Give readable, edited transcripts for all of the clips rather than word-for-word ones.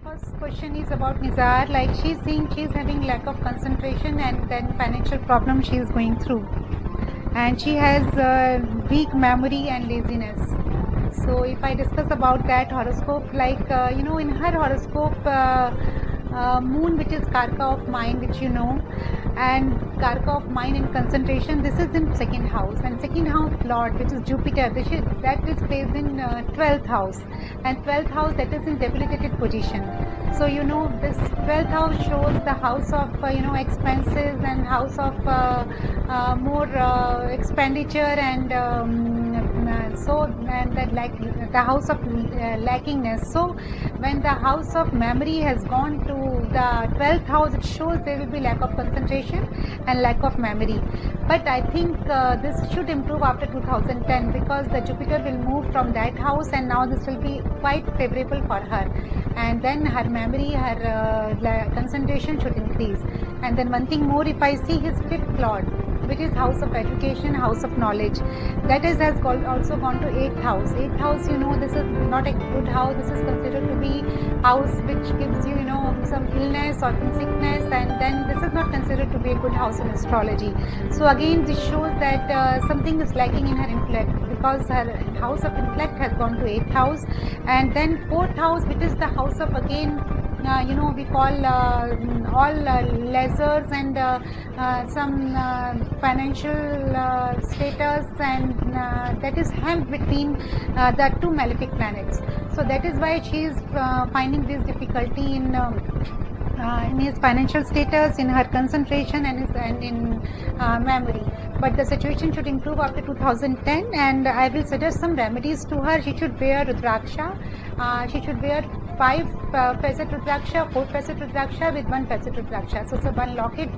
first question is about Nizar. Like she's saying she's having lack of concentration and then financial problem she is going through, and she has weak memory and laziness. So if I discuss about that horoscope, like in her horoscope, moon, which is Karka of mind, which you know, and Karka of mind and concentration, this is in second house, and second house lord, which is Jupiter, that is placed in 12th house, and 12th house, that is in debilitated position. So this 12th house shows the house of expenses, and house of more expenditure, and that like the house of lackingness. So when the house of memory has gone to the 12th house, it shows there will be lack of concentration and lack of memory. But I think this should improve after 2010, because the Jupiter will move from that house, and now this will be quite favorable for her, and then her memory, her concentration should increase. And then one thing more, if I see his fifth lord, which is house of education, house of knowledge, that has also gone to 8th house. 8th house, this is not a good house. This is considered to be house which gives you, some illness or some sickness, and then this is not considered to be a good house in astrology. So again, this shows that something is lacking in her intellect, because her house of intellect has gone to 8th house. And then 4th house, which is the house of, again, we call all leisures and some financial status, and that is hemmed between the two malefic planets. So that is why she is finding this difficulty in his financial status, in her concentration, and in memory. But the situation should improve after 2010, and I will suggest some remedies to her. She should wear Rudraksha. She should wear 5 facet Rudraksha, 4 facet Rudraksha with 1 facet Rudraksha. So one locket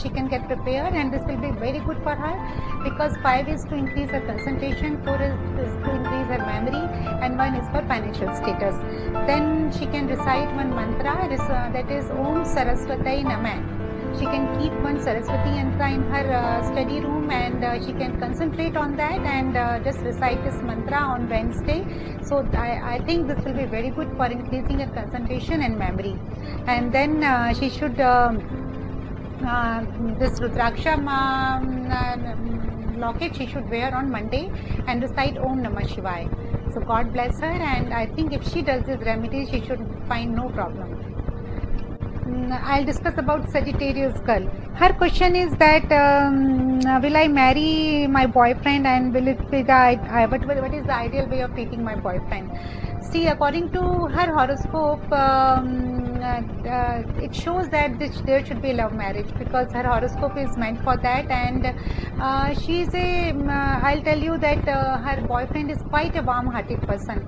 she can get prepared, and this will be very good for her, because 5 is to increase her concentration, 4 is to increase her memory, and 1 is for financial status. Then she can recite one mantra, that is Om Saraswatai Namah. She can keep one Saraswati yantra in her study room, and she can concentrate on that, and just recite this mantra on Wednesday. So I think this will be very good for increasing her concentration and memory. And then she should this Rudraksha locket she should wear on Monday and recite Om Namah Shivaya. So God bless her, and I think if she does this remedy, she should find no problem. I'll discuss about Sagittarius girl. Her question is that will I marry my boyfriend, and will it be what is the ideal way of treating my boyfriend? See, according to her horoscope, it shows that there should be love marriage, because her horoscope is meant for that, and I'll tell you that her boyfriend is quite a warm-hearted person,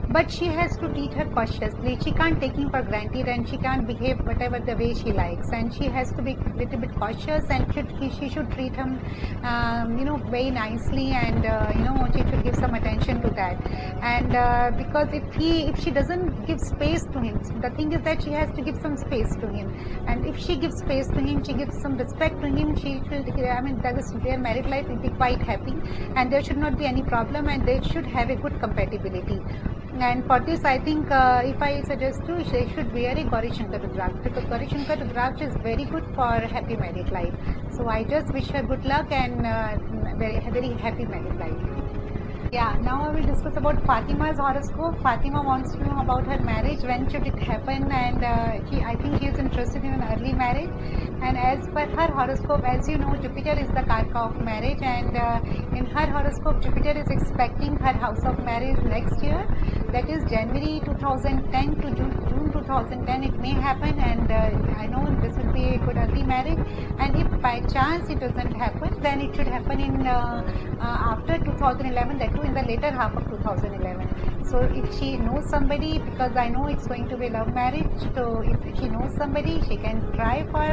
but she has to treat her cautiously. She can't take him for granted, and she can't behave whatever the way she likes, and she has to be a little bit cautious, and she should treat him very nicely, and she should give some attention to that. And because if she doesn't give space to him, the thing is that she has to give some space to him, and if she gives space to him, she gives some respect to him, their married life will be quite happy, and there should not be any problem, and they should have a good compatibility. And for this, I think if I suggest to, they should wear a Gauri Shankar Rudraksh, because Gauri Shankar Rudraksh is very good for happy married life. So I just wish her good luck and very happy married life. Yeah, now I will discuss about Fatima's horoscope. Fatima wants to know about her marriage, when should it happen, and I think she is interested in an early marriage. And as per her horoscope, as you know, Jupiter is the Karka of marriage, and in her horoscope, Jupiter is expecting her house of marriage next year, that is January 2010 to June 2010 it may happen, and I know this will be a good early marriage. And if by chance it doesn't happen, then it should happen in after 2011, that too in the later half of 2011. So if she knows somebody, because I know it's going to be love marriage, so if she knows somebody, she can try for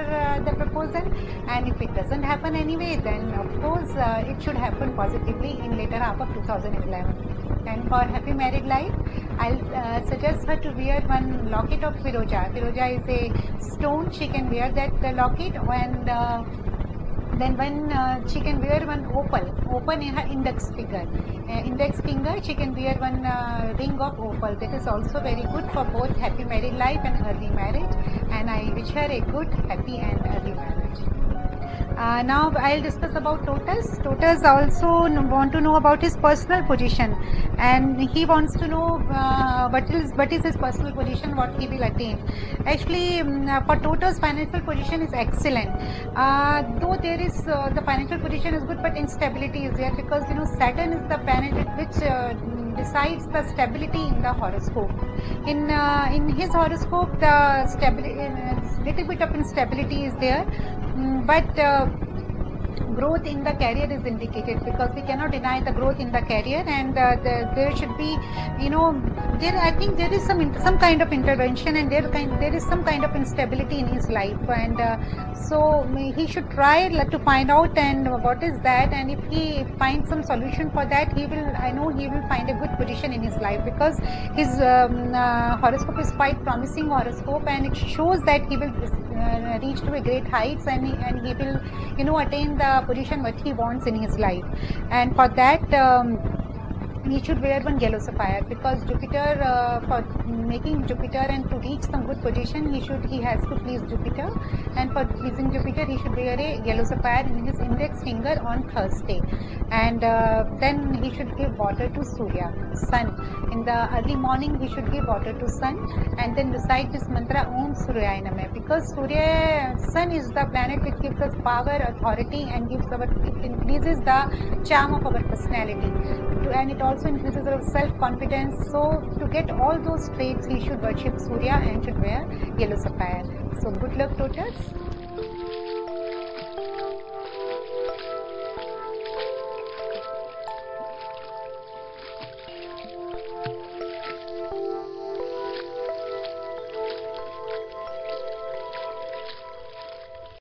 the proposal, and if it doesn't happen anyway, then of course it should happen positively in later half of 2011. And for happy married life, I'll suggest her to wear one locket of Firoja. Firoja is a stone. She can wear that locket, and Then when she can wear one opal in her index finger she can wear one ring of opal. That is also very good for both happy married life and early marriage, and I wish her a good, happy and early marriage. Now I'll discuss about Totus. Totus also want to know about his personal position, and he wants to know what is his personal position, what he will attain. Actually, for Totus, financial position is excellent. Though there is the financial position is good, but instability is there, because Saturn is the planet which decides the stability in the horoscope. In his horoscope, the stability, little bit of instability is there, but growth in the career is indicated, because we cannot deny the growth in the career, and there should be, I think there is some kind of intervention, and there is some kind of instability in his life, and so he should try to find out and what is that, and if he finds some solution for that, I know he will find a good position in his life, because his horoscope is quite promising horoscope, and it shows that he will reach to a great heights, and he will attain the position what he wants in his life. And for that he should wear one yellow sapphire, because Jupiter, for making Jupiter and to reach some good position, he has to please Jupiter, and for pleasing Jupiter he should wear a yellow sapphire in his index finger on Thursday, and then he should give water to Surya, sun. In the early morning he should give water to sun, and then recite this mantra Om Suryaya Namah, because sun is the planet which gives us power, authority, and it increases the charm of our personality, and it also increases our self-confidence. So to get all those traits, he should worship Surya and should wear yellow sapphire. So good luck, Totus.